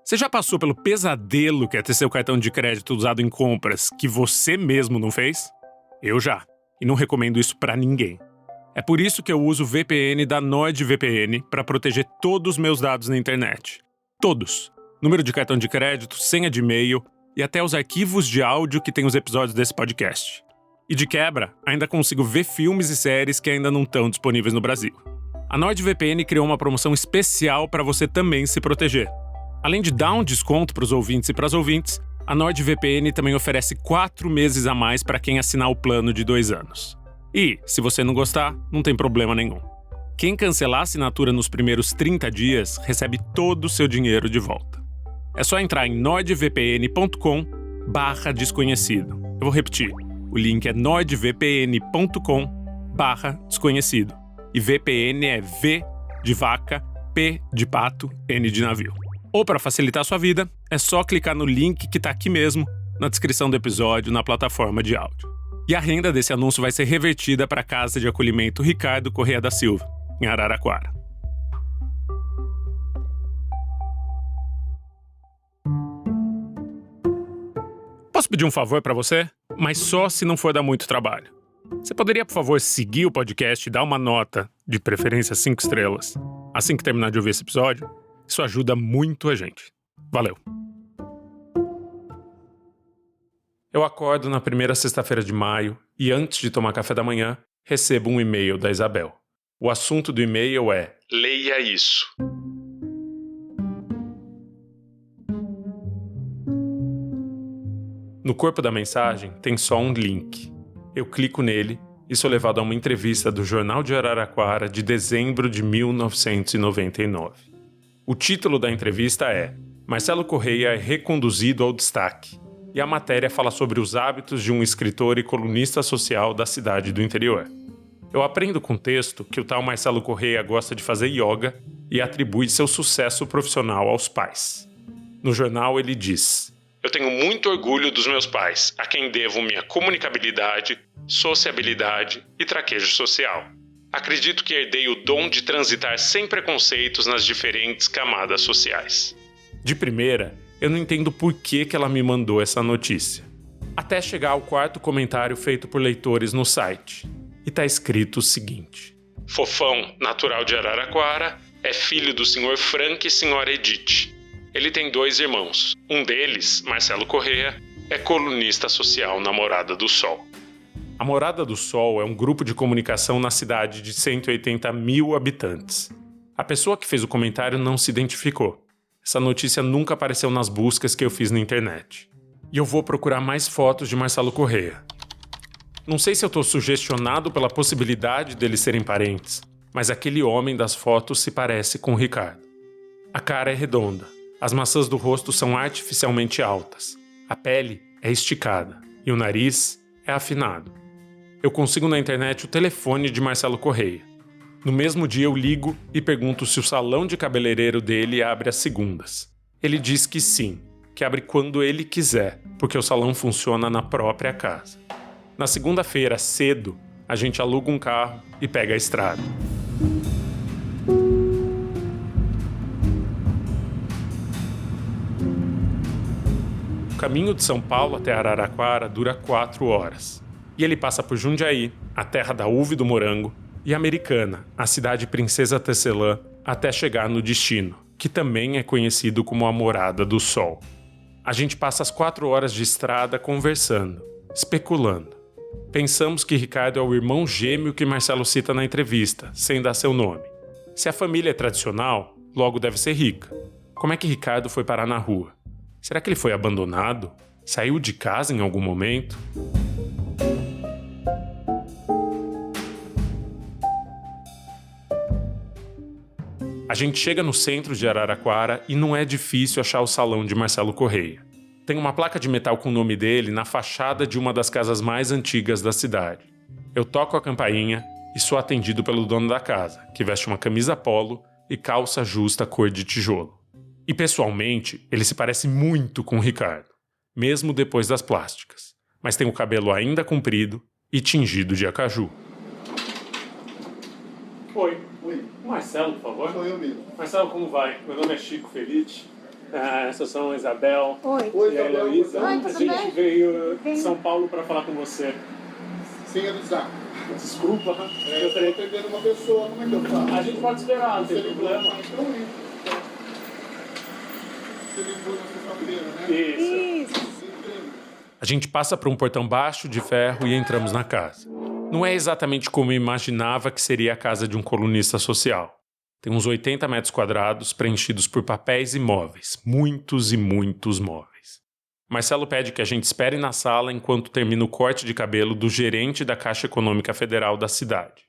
Você já passou pelo pesadelo que é ter seu cartão de crédito usado em compras que você mesmo não fez? Eu já, e não recomendo isso pra ninguém. É por isso que eu uso o VPN da NordVPN para proteger todos os meus dados na internet. Todos. Número de cartão de crédito, senha de e-mail e até os arquivos de áudio que tem os episódios desse podcast. E de quebra, ainda consigo ver filmes e séries que ainda não estão disponíveis no Brasil. A NordVPN criou uma promoção especial para você também se proteger. Além de dar um desconto para os ouvintes e para as ouvintes, a NordVPN também oferece 4 meses a mais para quem assinar o plano de 2 anos. E, se você não gostar, não tem problema nenhum. Quem cancelar a assinatura nos primeiros 30 dias recebe todo o seu dinheiro de volta. É só entrar em nordvpn.com/desconhecido. Eu vou repetir. O link é nordvpn.com/desconhecido. E VPN é V de vaca, P de pato, N de navio. Ou para facilitar a sua vida, é só clicar no link que está aqui mesmo, na descrição do episódio, na plataforma de áudio. E a renda desse anúncio vai ser revertida para a Casa de Acolhimento Ricardo Corrêa da Silva, em Araraquara. Posso pedir um favor para você? Mas só se não for dar muito trabalho. Você poderia, por favor, seguir o podcast e dar uma nota, de preferência 5 estrelas, assim que terminar de ouvir esse episódio? Isso ajuda muito a gente. Valeu! Eu acordo na primeira sexta-feira de maio e, antes de tomar café da manhã, recebo um e-mail da Isabel. O assunto do e-mail é: leia isso. No corpo da mensagem tem só um link. Eu clico nele e sou levado a uma entrevista do Jornal de Araraquara de dezembro de 1999. O título da entrevista é Marcelo Corrêa é reconduzido ao destaque, e a matéria fala sobre os hábitos de um escritor e colunista social da cidade do interior. Eu aprendo com o texto que o tal Marcelo Corrêa gosta de fazer yoga e atribui seu sucesso profissional aos pais. No jornal ele diz: eu tenho muito orgulho dos meus pais, a quem devo minha comunicabilidade, sociabilidade e traquejo social. Acredito que herdei o dom de transitar sem preconceitos nas diferentes camadas sociais. De primeira, eu não entendo por que ela me mandou essa notícia. Até chegar ao quarto comentário feito por leitores no site. E tá escrito o seguinte: Fofão, natural de Araraquara, é filho do Sr. Frank e Sra. Edith. Ele tem 2 irmãos. Um deles, Marcelo Corrêa, é colunista social na Morada do Sol. A Morada do Sol é um grupo de comunicação na cidade de 180 mil habitantes. A pessoa que fez o comentário não se identificou. Essa notícia nunca apareceu nas buscas que eu fiz na internet. E eu vou procurar mais fotos de Marcelo Corrêa. Não sei se eu estou sugestionado pela possibilidade deles serem parentes, mas aquele homem das fotos se parece com o Ricardo. A cara é redonda. As maçãs do rosto são artificialmente altas. A pele é esticada. E o nariz é afinado. Eu consigo na internet o telefone de Marcelo Corrêa. No mesmo dia eu ligo e pergunto se o salão de cabeleireiro dele abre às segundas. Ele diz que sim, que abre quando ele quiser, porque o salão funciona na própria casa. Na segunda-feira, cedo, a gente aluga um carro e pega a estrada. O caminho de São Paulo até Araraquara dura 4 horas. E ele passa por Jundiaí, a terra da uva e do morango, e Americana, a cidade Princesa Tecelã, até chegar no destino, que também é conhecido como a Morada do Sol. A gente passa as 4 horas de estrada conversando, especulando. Pensamos que Ricardo é o irmão gêmeo que Marcelo cita na entrevista, sem dar seu nome. Se a família é tradicional, logo deve ser rica. Como é que Ricardo foi parar na rua? Será que ele foi abandonado? Saiu de casa em algum momento? A gente chega no centro de Araraquara e não é difícil achar o salão de Marcelo Corrêa. Tem uma placa de metal com o nome dele na fachada de uma das casas mais antigas da cidade. Eu toco a campainha e sou atendido pelo dono da casa, que veste uma camisa polo e calça justa cor de tijolo. E pessoalmente, ele se parece muito com o Ricardo, mesmo depois das plásticas, mas tem o cabelo ainda comprido e tingido de acaju. Oi. Marcelo, por favor. Sou eu mesmo. Marcelo, como vai? Meu nome é Chico Felite. Essas são a Isabel. Oi, e a Heloísa. Oi, A gente veio de São Paulo para falar com você. Sem avisar. Desculpa. Eu estou atendendo uma pessoa, como é que eu faço? A gente pode esperar, não tem problema. Você ligou na sexta-feira, né? Isso. A gente passa por um portão baixo de ferro e entramos na casa. Não é exatamente como eu imaginava que seria a casa de um colunista social. Tem uns 80 metros quadrados preenchidos por papéis e móveis. Muitos e muitos móveis. Marcelo pede que a gente espere na sala enquanto termina o corte de cabelo do gerente da Caixa Econômica Federal da cidade.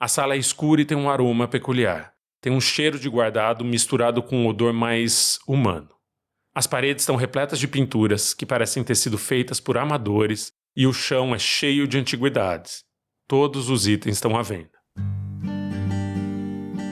A sala é escura e tem um aroma peculiar. Tem um cheiro de guardado misturado com um odor mais humano. As paredes estão repletas de pinturas que parecem ter sido feitas por amadores e o chão é cheio de antiguidades. Todos os itens estão à venda.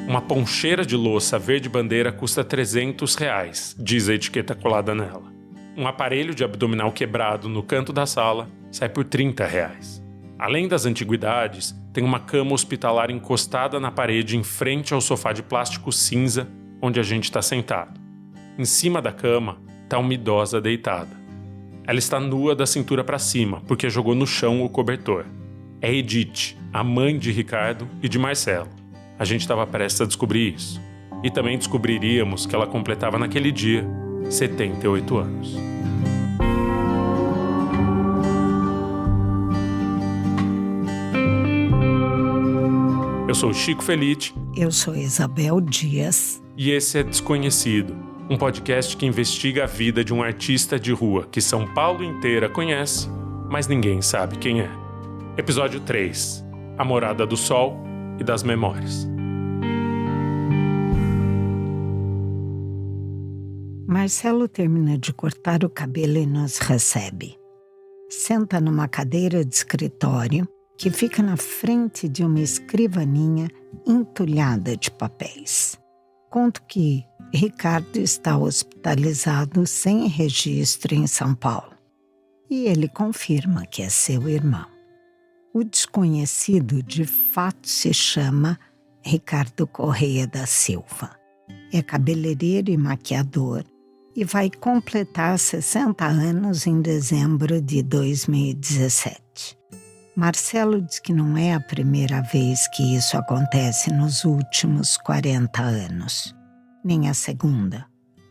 Uma poncheira de louça verde bandeira custa R$300, diz a etiqueta colada nela. Um aparelho de abdominal quebrado no canto da sala sai por R$30. Além das antiguidades, tem uma cama hospitalar encostada na parede em frente ao sofá de plástico cinza onde a gente está sentado. Em cima da cama está uma idosa deitada. Ela está nua da cintura para cima porque jogou no chão o cobertor. É Edith, a mãe de Ricardo e de Marcelo. A gente estava prestes a descobrir isso. E também descobriríamos que ela completava naquele dia 78 anos. Eu sou o Chico Felitti. Eu sou Isabel Dias. E esse é Desconhecido, um podcast que investiga a vida de um artista de rua que São Paulo inteira conhece, mas ninguém sabe quem é. Episódio 3. A Morada do Sol e das Memórias. Marcelo termina de cortar o cabelo e nos recebe. Senta numa cadeira de escritório que fica na frente de uma escrivaninha entulhada de papéis. Conto que Ricardo está hospitalizado sem registro em São Paulo. E ele confirma que é seu irmão. O desconhecido de fato se chama Ricardo Correia da Silva. É cabeleireiro e maquiador e vai completar 60 anos em dezembro de 2017. Marcelo diz que não é a primeira vez que isso acontece nos últimos 40 anos. Nem a segunda,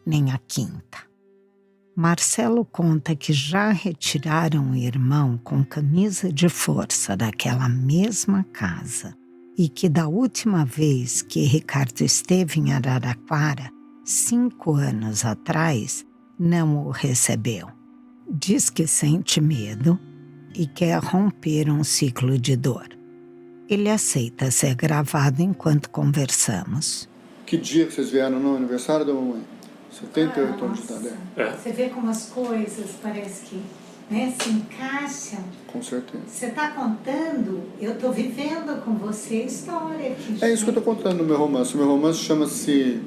nem a quinta. Marcelo conta que já retiraram o irmão com camisa de força daquela mesma casa e que da última vez que Ricardo esteve em Araraquara, 5 anos atrás, não o recebeu. Diz que sente medo e quer romper um ciclo de dor. Ele aceita ser gravado enquanto conversamos. Que dia que vocês vieram no aniversário da mamãe? 78 anos de idade. Você vê como as coisas parece que se encaixam. Com certeza. Você está contando, eu estou vivendo com você a história aqui. É isso que eu estou contando no meu romance. O meu romance chama-se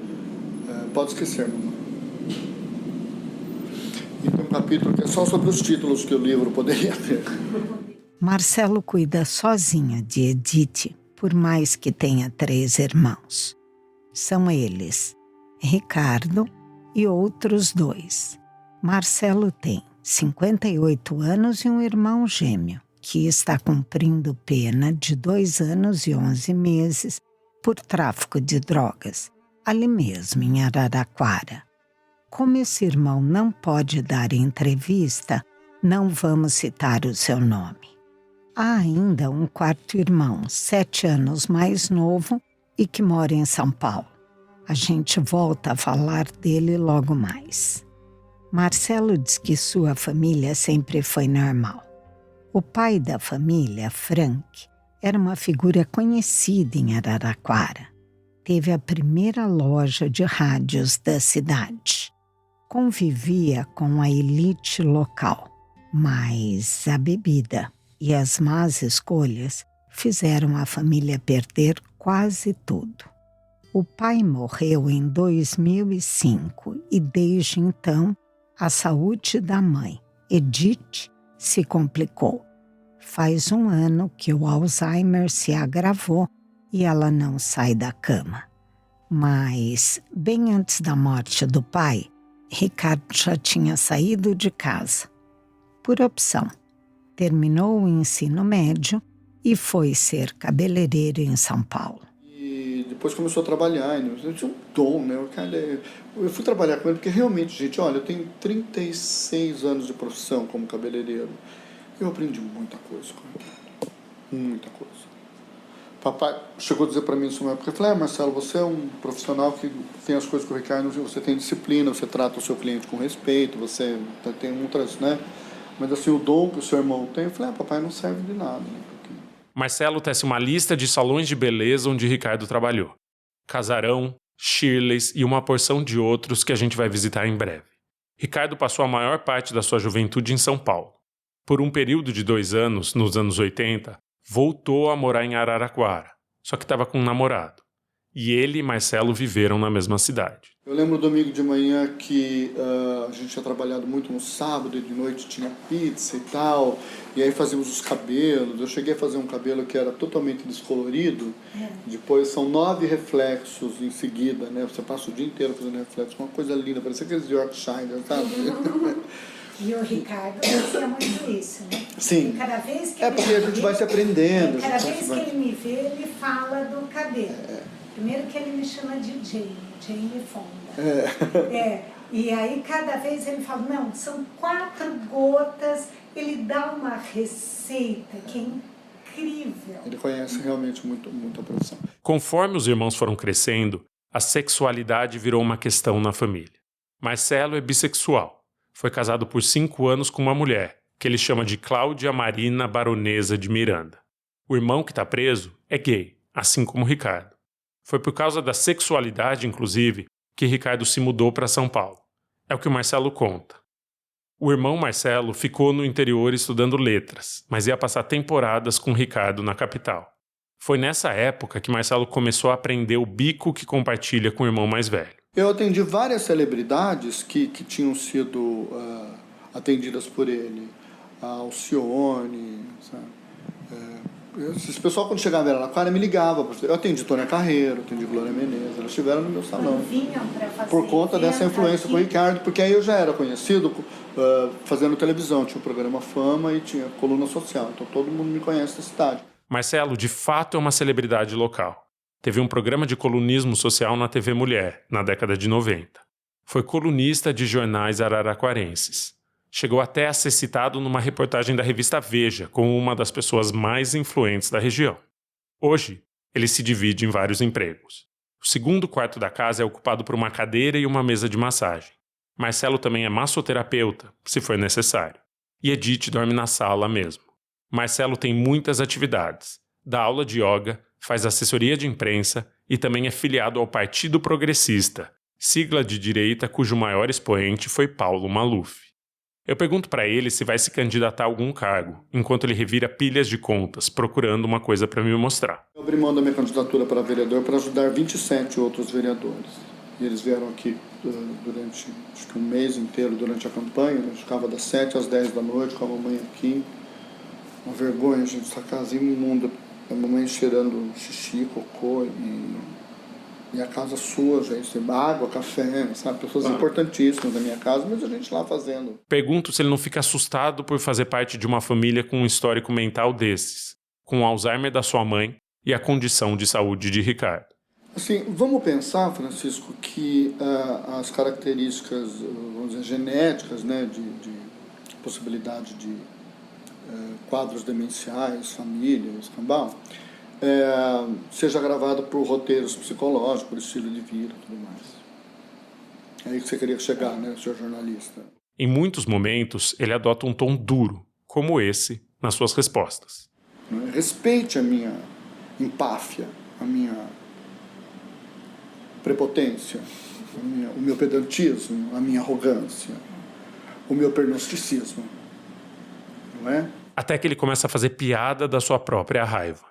Pode Esquecer, Mamãe. E tem um capítulo que é só sobre os títulos que o livro poderia ter. Marcelo cuida sozinha de Edith, por mais que tenha 3 irmãos. São eles, Ricardo e outros 2. Marcelo tem 58 anos e um irmão gêmeo, que está cumprindo pena de 2 anos e 11 meses por tráfico de drogas, ali mesmo em Araraquara. Como esse irmão não pode dar entrevista, não vamos citar o seu nome. Há ainda um 4º irmão, 7 anos mais novo e que mora em São Paulo. A gente volta a falar dele logo mais. Marcelo diz que sua família sempre foi normal. O pai da família, Frank, era uma figura conhecida em Araraquara. Teve a primeira loja de rádios da cidade. Convivia com a elite local, mas a bebida e as más escolhas fizeram a família perder quase tudo. O pai morreu em 2005 e desde então a saúde da mãe, Edith, se complicou. Faz 1 ano que o Alzheimer se agravou e ela não sai da cama. Mas, bem antes da morte do pai, Ricardo já tinha saído de casa, por opção. Terminou o ensino médio e foi ser cabeleireiro em São Paulo. E depois começou a trabalhar, eu tinha um dom, né? Eu fui trabalhar com ele porque realmente, gente, olha, eu tenho 36 anos de profissão como cabeleireiro. Eu aprendi muita coisa com ele, muita coisa. Papai chegou a dizer para mim isso uma época, eu falei, Marcelo, você é um profissional que tem as coisas com o Ricardo, você tem disciplina, você trata o seu cliente com respeito, você tem outras, né? Mas assim, o dom que o seu irmão tem, eu falei, papai não serve de nada, né? Marcelo tece uma lista de salões de beleza onde Ricardo trabalhou. Casarão, Shirley's e uma porção de outros que a gente vai visitar em breve. Ricardo passou a maior parte da sua juventude em São Paulo. Por um período de 2 anos, nos anos 80, voltou a morar em Araraquara, só que estava com um namorado. E ele e Marcelo viveram na mesma cidade. Eu lembro domingo de manhã que a gente tinha trabalhado muito no sábado e de noite tinha pizza e tal, e aí fazíamos os cabelos. Eu cheguei a fazer um cabelo que era totalmente descolorido, depois são 9 reflexos em seguida, né? Você passa o dia inteiro fazendo reflexos, uma coisa linda, parecia aqueles Yorkshire, sabe? E o Ricardo fazia muito isso, né? Sim. E cada vez que porque a gente vai se aprendendo. Cada vez que ele me vê, ele fala do cabelo. Primeiro que ele me chama de Jane Fonda. E aí cada vez ele fala, não, são 4 gotas, ele dá uma receita que é incrível. Ele conhece realmente muito a profissão. Conforme os irmãos foram crescendo, a sexualidade virou uma questão na família. Marcelo é bissexual. Foi casado por 5 anos com uma mulher, que ele chama de Cláudia Marina Baronesa de Miranda. O irmão que está preso é gay, assim como Ricardo. Foi por causa da sexualidade, inclusive, que Ricardo se mudou para São Paulo. É o que o Marcelo conta. O irmão Marcelo ficou no interior estudando letras, mas ia passar temporadas com Ricardo na capital. Foi nessa época que Marcelo começou a aprender o bico que compartilha com o irmão mais velho. Eu atendi várias celebridades que tinham sido atendidas por ele. A Alcione, sabe? Esse pessoal, quando chegava em Araraquara, me ligava. Eu atendi Tônia Carreiro, atendi Glória Menezes, elas estiveram no meu salão. Vinham pra fazer por conta dessa influência com o Ricardo, porque aí eu já era conhecido fazendo televisão, tinha o programa Fama e tinha coluna social, então todo mundo me conhece da cidade. Marcelo, de fato, é uma celebridade local. Teve um programa de colunismo social na TV Mulher, na década de 90. Foi colunista de jornais araraquarenses. Chegou até a ser citado numa reportagem da revista Veja como uma das pessoas mais influentes da região. Hoje, ele se divide em vários empregos. O segundo quarto da casa é ocupado por uma cadeira e uma mesa de massagem. Marcelo também é massoterapeuta, se for necessário. E Edith dorme na sala mesmo. Marcelo tem muitas atividades. Dá aula de yoga, faz assessoria de imprensa e também é filiado ao Partido Progressista, sigla de direita cujo maior expoente foi Paulo Maluf. Eu pergunto para ele se vai se candidatar a algum cargo, enquanto ele revira pilhas de contas, procurando uma coisa para me mostrar. Eu abri mão da minha candidatura para vereador para ajudar 27 outros vereadores. E eles vieram aqui durante acho que um mês inteiro, durante a campanha. A gente ficava das 7 às 10 da noite com a mamãe aqui. Uma vergonha, gente, essa casa imunda. A mamãe cheirando xixi, cocô e a casa sua, gente, água, café, sabe? Pessoas importantíssimas na minha casa, mas a gente lá fazendo. Pergunto se ele não fica assustado por fazer parte de uma família com um histórico mental desses, com o Alzheimer da sua mãe e a condição de saúde de Ricardo. Assim, vamos pensar, Francisco, que as características, vamos dizer, genéticas, né, de possibilidade de quadros demenciais, família, escambau, seja gravado por roteiros psicológicos, por estilo de vida e tudo mais. É aí que você queria chegar, né, senhor jornalista? Em muitos momentos, ele adota um tom duro, como esse, nas suas respostas. Respeite a minha empáfia, a minha prepotência, o meu pedantismo, a minha arrogância, o meu pernosticismo. Não é? Até que ele começa a fazer piada da sua própria raiva.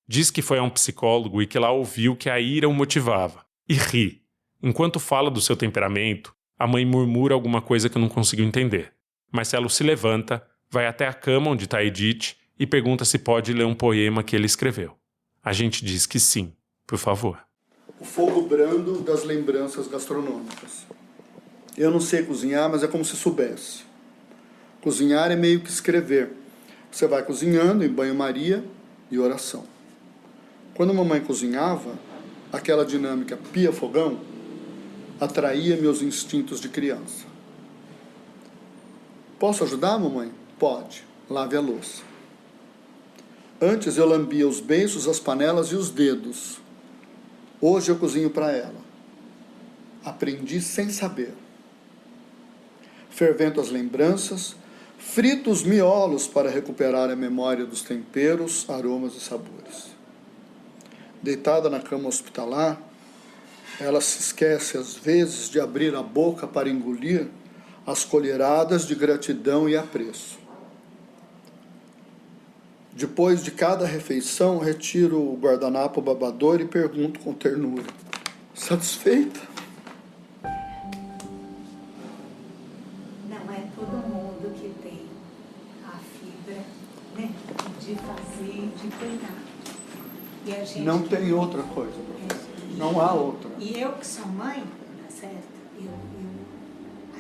Diz que foi a um psicólogo e que lá ouviu que a ira o motivava. E ri. Enquanto fala do seu temperamento, a mãe murmura alguma coisa que não conseguiu entender. Marcelo se levanta, vai até a cama onde está Edith e pergunta se pode ler um poema que ele escreveu. A gente diz que sim, por favor. O fogo brando das lembranças gastronômicas. Eu não sei cozinhar, mas é como se soubesse. Cozinhar é meio que escrever. Você vai cozinhando em banho-maria e oração. Quando a mamãe cozinhava, aquela dinâmica pia-fogão atraía meus instintos de criança. Posso ajudar, mamãe? Pode. Lave a louça. Antes eu lambia os beiços, as panelas e os dedos. Hoje eu cozinho para ela. Aprendi sem saber. Fervento as lembranças, frito os miolos para recuperar a memória dos temperos, aromas e sabores. Deitada na cama hospitalar, ela se esquece às vezes de abrir a boca para engolir as colheradas de gratidão e apreço. Depois de cada refeição, retiro o guardanapo babador e pergunto com ternura: satisfeita? Não é todo mundo que tem a fibra, né, de fazer e de cuidar. E a gente Não tem outra coisa, professor. Não há outra. E eu que sou mãe, tá certo?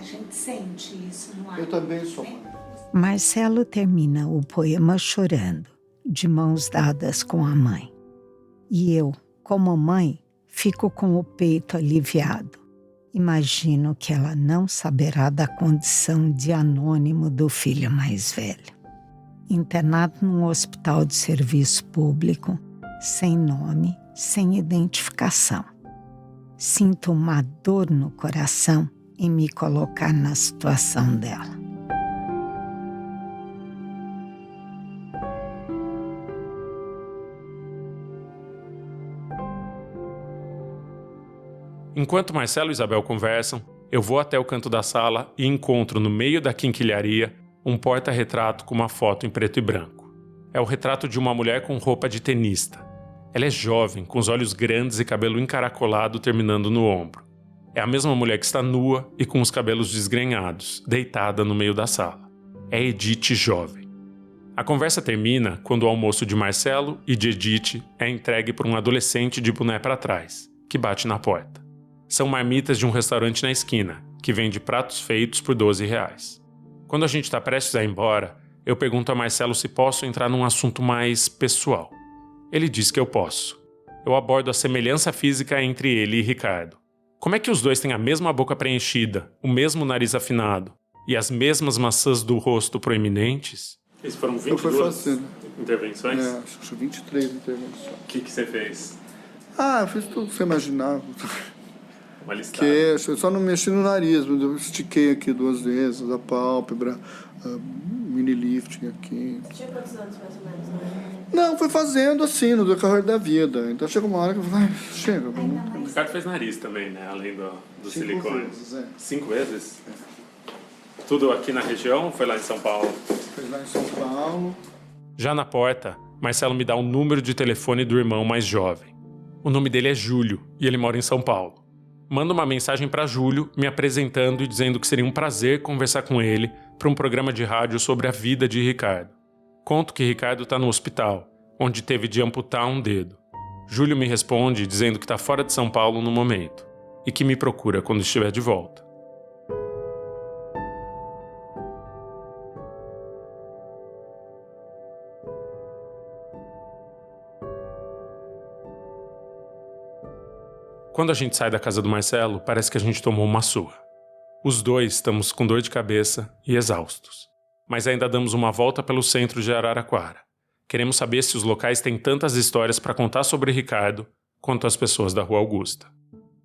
A gente sente isso no ar. Eu também sou mãe. Marcelo termina o poema chorando, de mãos dadas com a mãe. E eu, como mãe, fico com o peito aliviado. Imagino que ela não saberá da condição de anônimo do filho mais velho. Internado num hospital de serviço público, sem nome, sem identificação. Sinto uma dor no coração em me colocar na situação dela. Enquanto Marcelo e Isabel conversam, eu vou até o canto da sala e encontro no meio da quinquilharia um porta-retrato com uma foto em preto e branco. É o retrato de uma mulher com roupa de tenista. Ela é jovem, com os olhos grandes e cabelo encaracolado terminando no ombro. É a mesma mulher que está nua e com os cabelos desgrenhados, deitada no meio da sala. É Edith jovem. A conversa termina quando o almoço de Marcelo e de Edith é entregue por um adolescente de boné para trás, que bate na porta. São marmitas de um restaurante na esquina, que vende pratos feitos por R$12. Quando a gente está prestes a ir embora, eu pergunto a Marcelo se posso entrar num assunto mais pessoal. Ele diz que eu posso. Eu abordo a semelhança física entre ele e Ricardo. Como é que os dois têm a mesma boca preenchida, o mesmo nariz afinado e as mesmas maçãs do rosto proeminentes? Esses foram 22 intervenções? Acho que 23 intervenções. O que você fez? Eu fiz tudo que você imaginava. Uma listada. Queixo, eu só não mexi no nariz, mas eu estiquei aqui 2 vezes, a pálpebra, mini lifting aqui. Você tinha quantos anos mais ou menos, né? Não, foi fazendo assim, no decorrer da vida. Então chegou uma hora que eu falei, chega. O Ricardo fez nariz também, né? Além do silicone. 5 vezes, 5 vezes? Tudo aqui na região ou foi lá em São Paulo? Fez lá em São Paulo. Já na porta, Marcelo me dá o número de telefone do irmão mais jovem. O nome dele é Júlio e ele mora em São Paulo. Mando uma mensagem para Júlio, me apresentando e dizendo que seria um prazer conversar com ele para um programa de rádio sobre a vida de Ricardo. Conto que Ricardo está no hospital, onde teve de amputar um dedo. Júlio me responde dizendo que está fora de São Paulo no momento e que me procura quando estiver de volta. Quando a gente sai da casa do Marcelo, parece que a gente tomou uma surra. Os dois estamos com dor de cabeça e exaustos. Mas ainda damos uma volta pelo centro de Araraquara. Queremos saber se os locais têm tantas histórias para contar sobre Ricardo quanto as pessoas da Rua Augusta.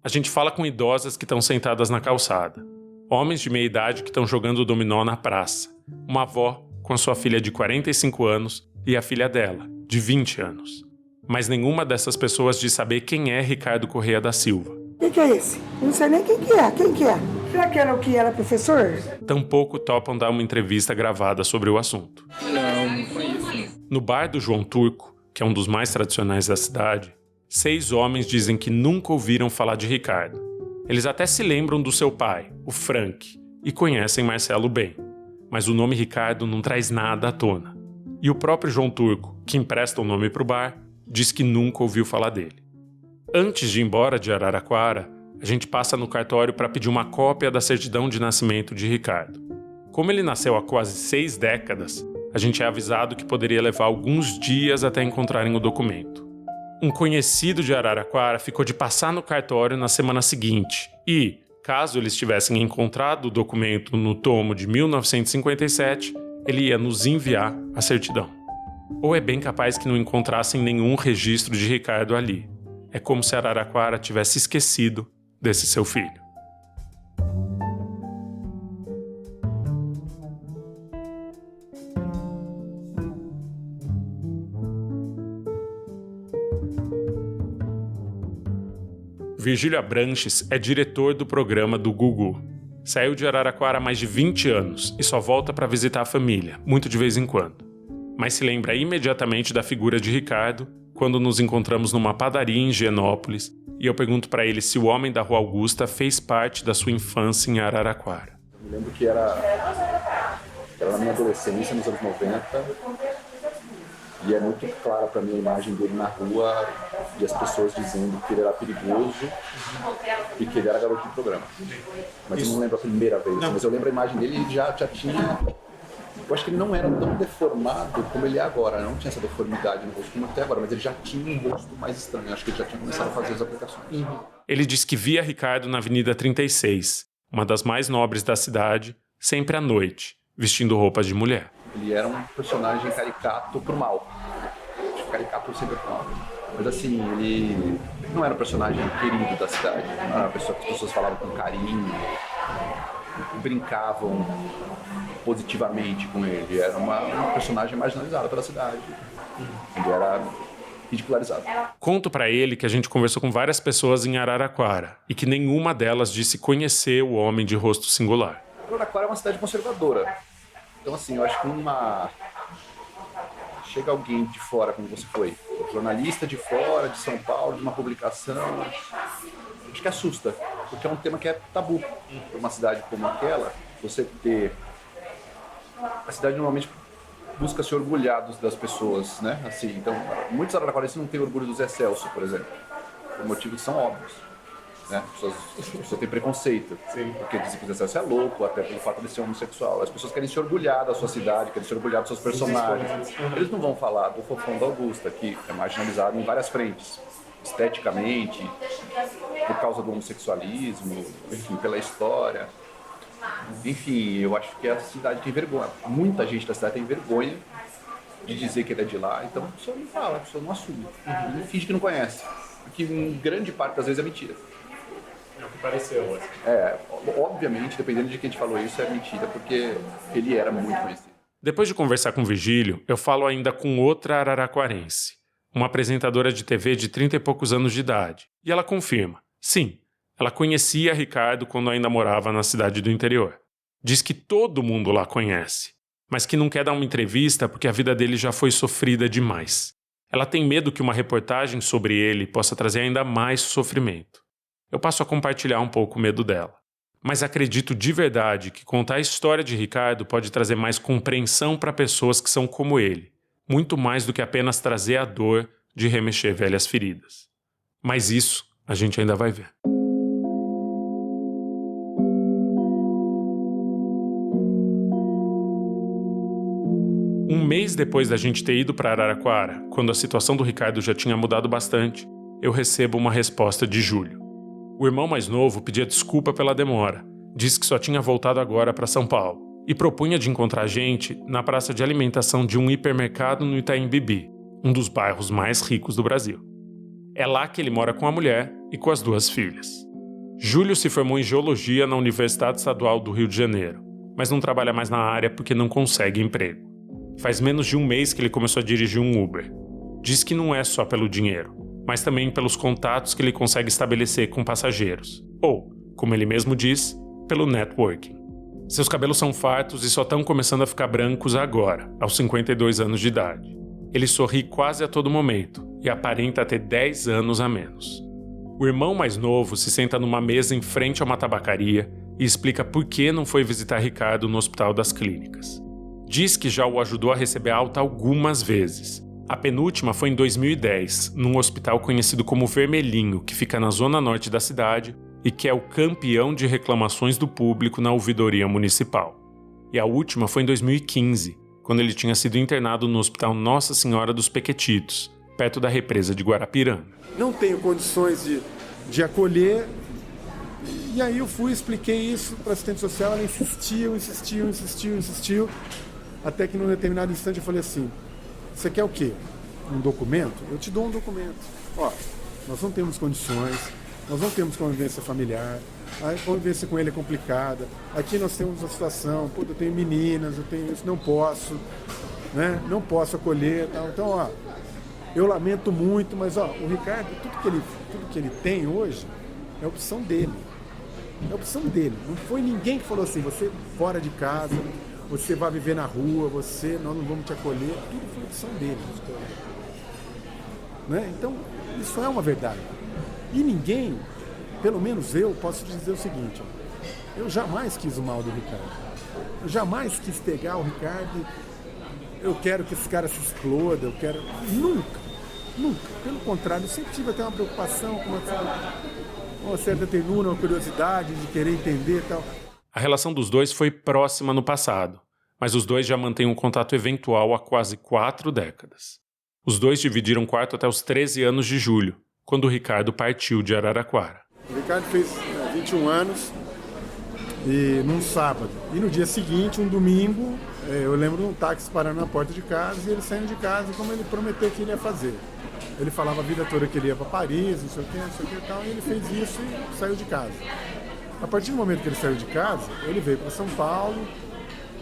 A gente fala com idosas que estão sentadas na calçada. Homens de meia idade que estão jogando dominó na praça. Uma avó com a sua filha de 45 anos e a filha dela, de 20 anos. Mas nenhuma dessas pessoas diz saber quem é Ricardo Correia da Silva. Que é esse? Não sei nem quem que é. Quem que é? Será que era o que era professor? Tampouco topam dar uma entrevista gravada sobre o assunto. Não conheço. No bar do João Turco, que é um dos mais tradicionais da cidade, 6 homens dizem que nunca ouviram falar de Ricardo. Eles até se lembram do seu pai, o Frank, e conhecem Marcelo bem. Mas o nome Ricardo não traz nada à tona. E o próprio João Turco, que empresta o nome para o bar, diz que nunca ouviu falar dele. Antes de ir embora de Araraquara, a gente passa no cartório para pedir uma cópia da certidão de nascimento de Ricardo. Como ele nasceu há quase 6 décadas, a gente é avisado que poderia levar alguns dias até encontrarem o documento. Um conhecido de Araraquara ficou de passar no cartório na semana seguinte e, caso eles tivessem encontrado o documento no tomo de 1957, ele ia nos enviar a certidão. Ou é bem capaz que não encontrassem nenhum registro de Ricardo ali. É como se Araraquara tivesse esquecido desse seu filho. Virgílio Abranches é diretor do programa do Gugu. Saiu de Araraquara há mais de 20 anos e só volta para visitar a família, muito de vez em quando. Mas se lembra imediatamente da figura de Ricardo quando nos encontramos numa padaria em Higienópolis e eu pergunto para ele se o homem da Rua Augusta fez parte da sua infância em Araraquara. Eu me lembro que era na minha adolescência, nos anos 90, e é muito clara para mim a imagem dele na rua e as pessoas dizendo que ele era perigoso e que ele era garoto de programa. Mas eu não lembro a primeira vez, mas eu lembro a imagem dele e já tinha... Eu acho que ele não era tão deformado como ele é agora, não tinha essa deformidade no rosto como até agora, mas ele já tinha um rosto mais estranho, acho que ele já tinha começado a fazer as aplicações. Ele disse que via Ricardo na Avenida 36, uma das mais nobres da cidade, sempre à noite, vestindo roupas de mulher. Ele era um personagem caricato pro mal. Caricato sempre pro mal. Mas assim, ele não era um personagem querido da cidade. Não era uma pessoa que as pessoas falavam com carinho, brincavam positivamente com ele. Era uma personagem marginalizada pela cidade. Ele era ridicularizado. Conto pra ele que a gente conversou com várias pessoas em Araraquara e que nenhuma delas disse conhecer o homem de rosto singular. Araraquara é uma cidade conservadora. Então assim, eu acho que chega alguém de fora, como você foi, um jornalista de fora, de São Paulo, de uma publicação, acho que assusta, porque é um tema que é tabu. Para uma cidade como aquela, você ter... A cidade normalmente busca se orgulhar das pessoas, né? Assim, então, muitos araraquarenses não têm orgulho do Zé Celso, por exemplo, por motivos que são óbvios. Né? As pessoas têm preconceito, porque dizem que o Zé Celso é louco, até pelo fato de ser homossexual. As pessoas querem se orgulhar da sua cidade, querem se orgulhar dos seus personagens. Eles não vão falar do Fofão da Augusta, que é marginalizado em várias frentes, esteticamente, por causa do homossexualismo, enfim, pela história. Enfim, eu acho que a cidade tem vergonha. Muita gente da cidade tem vergonha de dizer que ele é de lá, então a pessoa não fala, a pessoa não assume, não finge que não conhece, porque em grande parte das vezes é mentira. É o que pareceu. Obviamente, dependendo de quem te falou isso, é mentira, porque ele era muito conhecido. Depois de conversar com o Virgílio, eu falo ainda com outra araraquarense, uma apresentadora de TV de 30 e poucos anos de idade, e ela confirma, sim, ela conhecia Ricardo quando ainda morava na cidade do interior. Diz que todo mundo lá conhece, mas que não quer dar uma entrevista porque a vida dele já foi sofrida demais. Ela tem medo que uma reportagem sobre ele possa trazer ainda mais sofrimento. Eu passo a compartilhar um pouco o medo dela. Mas acredito de verdade que contar a história de Ricardo pode trazer mais compreensão para pessoas que são como ele, muito mais do que apenas trazer a dor de remexer velhas feridas. Mas isso a gente ainda vai ver. Um mês depois da gente ter ido para Araraquara, quando a situação do Ricardo já tinha mudado bastante, eu recebo uma resposta de Júlio. O irmão mais novo pedia desculpa pela demora, disse que só tinha voltado agora para São Paulo e propunha de encontrar a gente na praça de alimentação de um hipermercado no Itaim Bibi, um dos bairros mais ricos do Brasil. É lá que ele mora com a mulher e com as 2 filhas. Júlio se formou em Geologia na Universidade Estadual do Rio de Janeiro, mas não trabalha mais na área porque não consegue emprego. Faz menos de um mês que ele começou a dirigir um Uber. Diz que não é só pelo dinheiro, mas também pelos contatos que ele consegue estabelecer com passageiros. Ou, como ele mesmo diz, pelo networking. Seus cabelos são fartos e só estão começando a ficar brancos agora, aos 52 anos de idade. Ele sorri quase a todo momento e aparenta ter 10 anos a menos. O irmão mais novo se senta numa mesa em frente a uma tabacaria e explica por que não foi visitar Ricardo no Hospital das Clínicas. Diz que já o ajudou a receber alta algumas vezes. A penúltima foi em 2010, num hospital conhecido como Vermelhinho, que fica na zona norte da cidade, e que é o campeão de reclamações do público na ouvidoria municipal. E a última foi em 2015, quando ele tinha sido internado no Hospital Nossa Senhora dos Pequetitos, perto da represa de Guarapiranga. Não tenho condições de acolher. E aí eu fui, expliquei isso para a assistente social, ela insistiu, até que num determinado instante eu falei assim, você quer o quê? Um documento? Eu te dou um documento. Ó, nós não temos condições, nós não temos convivência familiar, a convivência com ele é complicada, aqui nós temos a situação, pô, eu tenho meninas, eu tenho isso, não posso, né? Não posso acolher, tal. Então, ó, eu lamento muito, mas ó, o Ricardo, tudo que ele tem hoje é opção dele. É opção dele. Não foi ninguém que falou assim, você fora de casa, você vai viver na rua, nós não vamos te acolher. Tudo foi opção dele. Né? Então, isso é uma verdade. E ninguém, pelo menos eu, posso te dizer o seguinte, ó, eu jamais quis o mal do Ricardo. Eu jamais quis pegar o Ricardo, eu quero que esse cara se exploda, eu quero... Nunca. Pelo contrário, eu sempre tive até uma preocupação com uma certa ternura, uma curiosidade de querer entender e tal. A relação dos dois foi próxima no passado, mas os dois já mantêm um contato eventual há quase 4 décadas. Os dois dividiram quarto até os 13 anos de Júlio, quando o Ricardo partiu de Araraquara. O Ricardo fez 21 anos e num sábado. E no dia seguinte, um domingo, eu lembro de um táxi parando na porta de casa e ele saindo de casa como ele prometeu que ele ia fazer. Ele falava a vida toda que ele ia para Paris, não sei o que e tal, e ele fez isso e saiu de casa. A partir do momento que ele saiu de casa, ele veio para São Paulo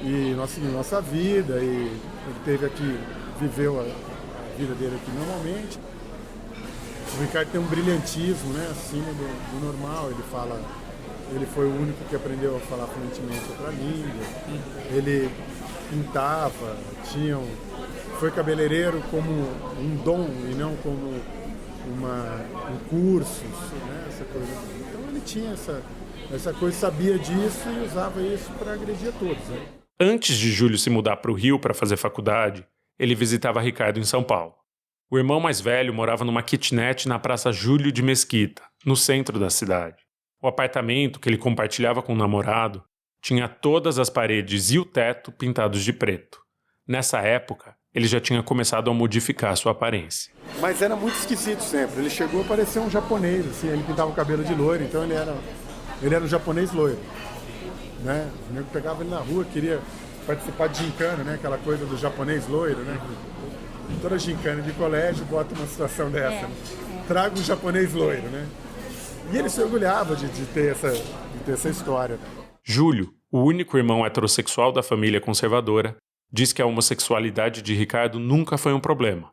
e nós seguimos nossa vida, e ele teve aqui, viveu a vida dele aqui normalmente. O Ricardo tem um brilhantismo, né, acima do normal, ele foi o único que aprendeu a falar fluentemente outra língua, ele pintava, foi cabeleireiro como um dom e não como um curso, né, essa coisa. Então ele tinha essa coisa, sabia disso e usava isso para agredir a todos. Né? Antes de Júlio se mudar para o Rio para fazer faculdade, ele visitava Ricardo em São Paulo. O irmão mais velho morava numa kitnet na Praça Júlio de Mesquita, no centro da cidade. O apartamento que ele compartilhava com o namorado tinha todas as paredes e o teto pintados de preto. Nessa época, ele já tinha começado a modificar sua aparência. Mas era muito esquisito sempre. Ele chegou a parecer um japonês, assim, ele pintava o cabelo de loiro, então ele era um japonês loiro. Né? O nego pegava ele na rua, queria participar de gincana, né? Aquela coisa do japonês loiro, né? Toda gincana de colégio bota uma situação dessa. Né? Traga um japonês loiro, né? E ele se orgulhava de ter essa história. Júlio, o único irmão heterossexual da família conservadora, diz que a homossexualidade de Ricardo nunca foi um problema.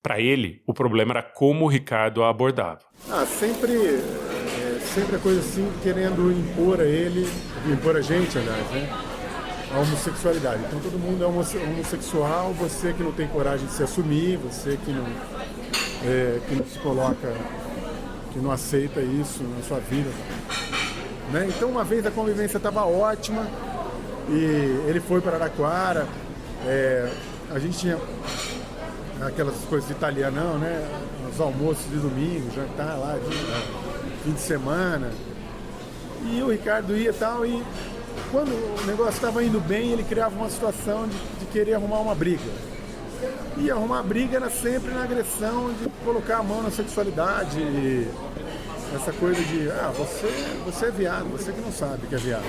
Para ele, o problema era como o Ricardo a abordava. Sempre a coisa assim, querendo impor a gente, aliás, né? A homossexualidade. Então todo mundo é homossexual, você que não tem coragem de se assumir, você que não se coloca, que não aceita isso na sua vida. Né? Então uma vez a convivência estava ótima e ele foi para Araraquara, a gente tinha aquelas coisas de italianão, né? Os almoços de domingo, jantar lá, fim de semana. E o Ricardo ia e tal, e quando o negócio estava indo bem, ele criava uma situação de querer arrumar uma briga. E arrumar briga era sempre na agressão, de colocar a mão na sexualidade, e essa coisa de, você é viado, você que não sabe que é viado.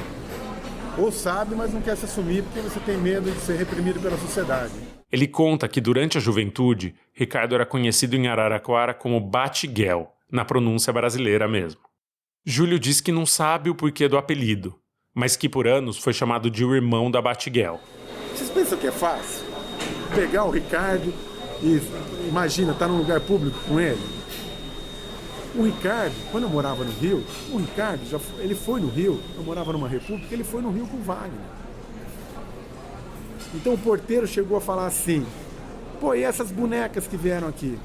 Ou sabe, mas não quer se assumir porque você tem medo de ser reprimido pela sociedade. Ele conta que durante a juventude, Ricardo era conhecido em Araraquara como Batiguel, na pronúncia brasileira mesmo. Júlio diz que não sabe o porquê do apelido, mas que por anos foi chamado de o irmão da Batiguel. Vocês pensam que é fácil? Pegar o Ricardo e, imagina, estar num lugar público com ele? O Ricardo, quando eu morava no Rio, ele foi no Rio, eu morava numa república, ele foi no Rio com o Wagner. Então o porteiro chegou a falar assim, pô, e essas bonecas que vieram aqui?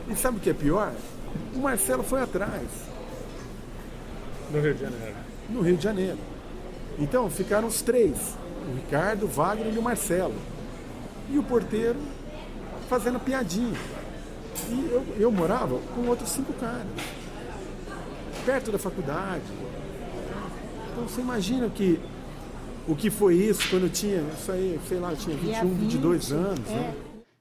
E sabe o que é pior? O Marcelo foi atrás. No Rio de Janeiro. No Rio de Janeiro. Então ficaram os 3, o Ricardo, o Wagner e o Marcelo. E o porteiro fazendo piadinha. E eu morava com outros 5 caras. perto da faculdade. Então você imagina o que foi isso quando eu tinha, isso aí, sei lá, eu tinha 21, 22 anos. Né?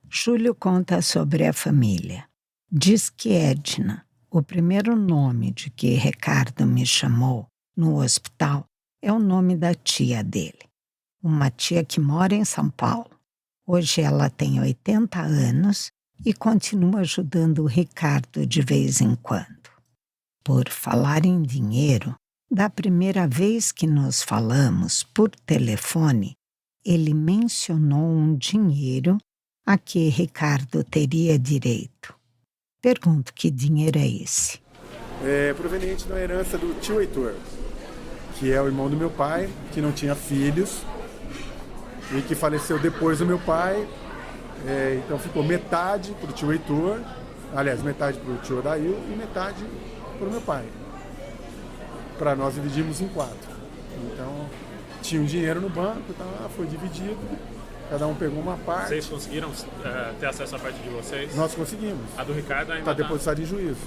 Júlio conta sobre a família. Diz que Edna, o primeiro nome de que Ricardo me chamou no hospital, é o nome da tia dele. Uma tia que mora em São Paulo. Hoje ela tem 80 anos e continua ajudando o Ricardo de vez em quando. Por falar em dinheiro, da primeira vez que nos falamos por telefone, ele mencionou um dinheiro a que Ricardo teria direito. Pergunto que dinheiro é esse? É proveniente da herança do tio Heitor, que é o irmão do meu pai, que não tinha filhos e que faleceu depois do meu pai. Então ficou metade para o tio Heitor, aliás, metade para o tio Odail e metade para o meu pai. Para nós dividimos em 4. Então tinha um dinheiro no banco, então, foi dividido, cada um pegou uma parte. Vocês conseguiram ter acesso à parte de vocês? Nós conseguimos. A do Ricardo ainda está depositada em juízo.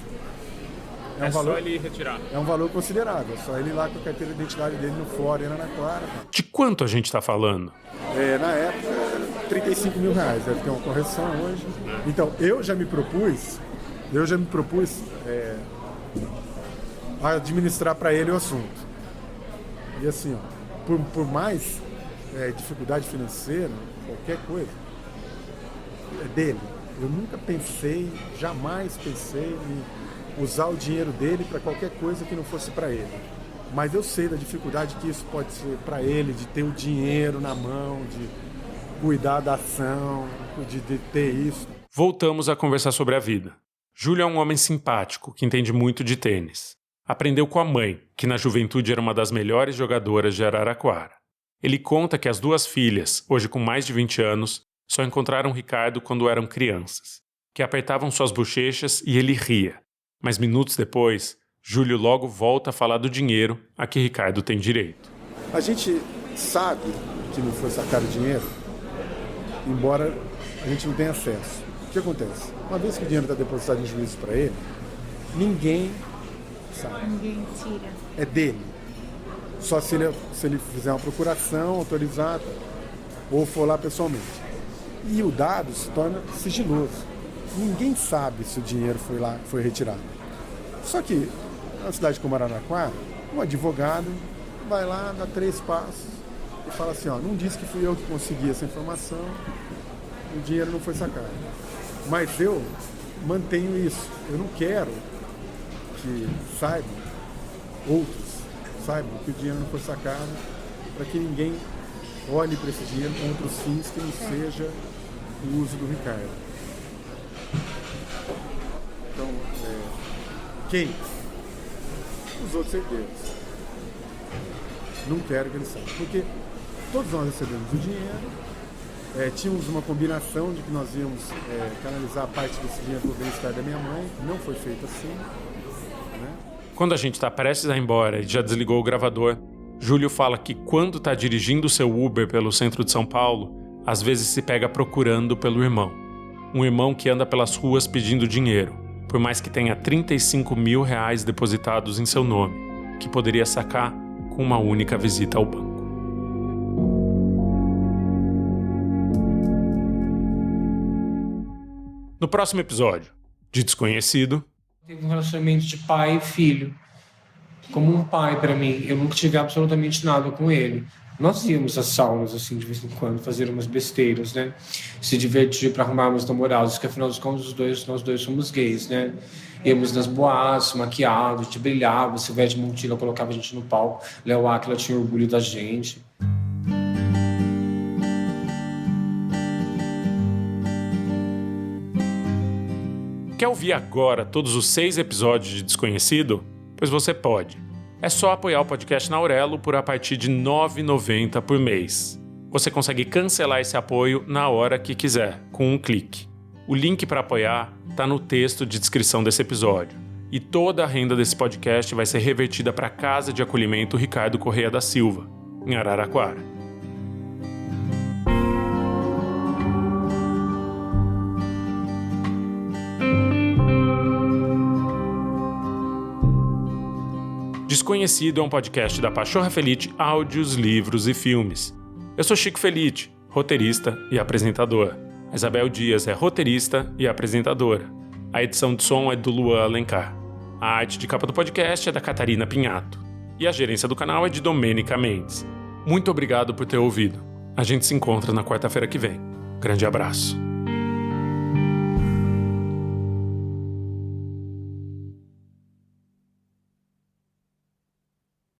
É valor, só ele retirar? É um valor considerável, é só ele ir lá com a carteira de identidade dele no fórum, em Araraquara. De quanto a gente está falando? Na época, R$35 mil, deve ter uma correção hoje. Então, eu já me propus administrar para ele o assunto. E assim, ó, por mais dificuldade financeira, qualquer coisa, é dele. Eu nunca pensei, jamais pensei em usar o dinheiro dele para qualquer coisa que não fosse para ele. Mas eu sei da dificuldade que isso pode ser para ele, de ter o dinheiro na mão, de cuidar da ação, de ter isso. Voltamos a conversar sobre a vida. Júlio é um homem simpático, que entende muito de tênis. Aprendeu com a mãe, que na juventude era uma das melhores jogadoras de Araraquara. Ele conta que as 2 filhas, hoje com mais de 20 anos, só encontraram Ricardo quando eram crianças, que apertavam suas bochechas e ele ria. Mas minutos depois, Júlio logo volta a falar do dinheiro a que Ricardo tem direito. A gente sabe que não foi sacar o dinheiro, embora a gente não tenha acesso. O que acontece? Uma vez que o dinheiro está depositado em juízo para ele, ninguém sabe. Ninguém tira. É dele. Só se ele fizer uma procuração autorizada ou for lá pessoalmente. E o dado se torna sigiloso. Ninguém sabe se o dinheiro foi retirado. Só que, na cidade como Araraquara, um advogado vai lá, dá 3 passos e fala assim, não disse que fui eu que consegui essa informação, o dinheiro não foi sacado. Mas eu mantenho isso. Eu não quero que outros saibam que o dinheiro não foi sacado, para que ninguém olhe para esse dinheiro com outros fins que não seja o uso do Ricardo. Então, quem? Os outros herdeiros. Não quero que eles saibam, porque todos nós recebemos o dinheiro, tínhamos uma combinação de que nós íamos canalizar a parte desse dinheiro para o bem-estar da minha mãe, não foi feito assim. Né? Quando a gente está prestes a ir embora e já desligou o gravador, Júlio fala que quando está dirigindo o seu Uber pelo centro de São Paulo, às vezes se pega procurando pelo irmão. Um irmão que anda pelas ruas pedindo dinheiro, por mais que tenha R$35 mil depositados em seu nome, que poderia sacar com uma única visita ao banco. No próximo episódio de Desconhecido... Teve um relacionamento de pai e filho. Como um pai para mim. Eu nunca tive absolutamente nada com ele. Nós íamos às saunas, assim, de vez em quando, fazer umas besteiras, né? Se divertir para arrumar umas namoradas, porque afinal dos contos, nós dois somos gays, né? Íamos nas boates, maquiados, a gente brilhava, Silvete Montilla colocava a gente no palco, Léo Áquila tinha orgulho da gente. Quer ouvir agora todos os 6 episódios de Desconhecido? Pois você pode. É só apoiar o podcast na Aurelo por a partir de R$ 9,90 por mês. Você consegue cancelar esse apoio na hora que quiser, com um clique. O link para apoiar está no texto de descrição desse episódio. E toda a renda desse podcast vai ser revertida para a Casa de Acolhimento Ricardo Correia da Silva, em Araraquara. Desconhecido é um podcast da Pachorra Felite Áudios, Livros e Filmes. Eu sou Chico Felite, roteirista e apresentador. A Isabel Dias é roteirista e apresentadora. A edição de som é do Luan Alencar. A arte de capa do podcast é da Catarina Pinhato. E a gerência do canal é de Domênica Mendes. Muito obrigado por ter ouvido. A gente se encontra na quarta-feira que vem. Grande abraço.